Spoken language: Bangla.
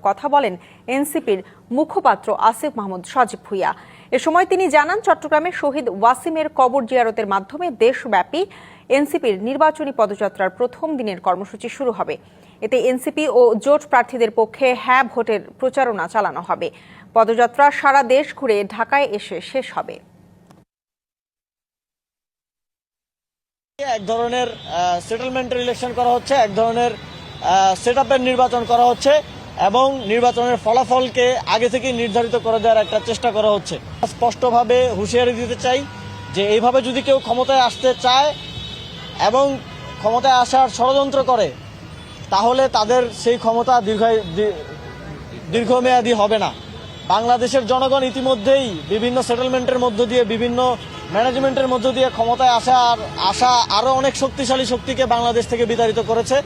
কথা বলেন এনসিপির মুখপাত্র আসিফ মাহমুদ সজীব ভুঁইয়া। এ সময় তিনি জানান, চট্টগ্রামে শহীদ ওয়াসিমের কবর জিয়ারতের মাধ্যমে দেশব্যাপী এনসিপির নির্বাচনী পদযাত্রার প্রথম দিনের কর্মসূচি শুরু হবে। এতে এনসিপি ও জোট প্রার্থীদের পক্ষে হ্যাঁ ভোটের প্রচারণা চালানো হবে। পদযাত্রা সারা দেশ ঘুরে ঢাকায় এসে শেষ হবে। এক ধরনের সেটেলমেন্টের ইলেকশন করা হচ্ছে, এক ধরনের সেটআপের নির্বাচন করা হচ্ছে এবং নির্বাচনের ফলাফলকে আগে থেকে নির্ধারিত করে দেওয়ার একটা চেষ্টা করা হচ্ছে। স্পষ্টভাবে হুঁশিয়ারি দিতে চাই যে এইভাবে যদি কেউ ক্ষমতায় আসতে চায় এবং ক্ষমতায় আসার ষড়যন্ত্র করে, তাহলে তাদের সেই ক্ষমতা দীর্ঘমেয়াদী হবে না। বাংলাদেশের জনগণ ইতিমধ্যেই বিভিন্ন সেটেলমেন্টের মধ্য দিয়ে, বিভিন্ন ম্যানেজমেন্টের মধ্য দিয়ে ক্ষমতায় আসা আরো অনেক শক্তিশালী শক্তিকে বাংলাদেশ থেকে বিতাড়িত করেছে।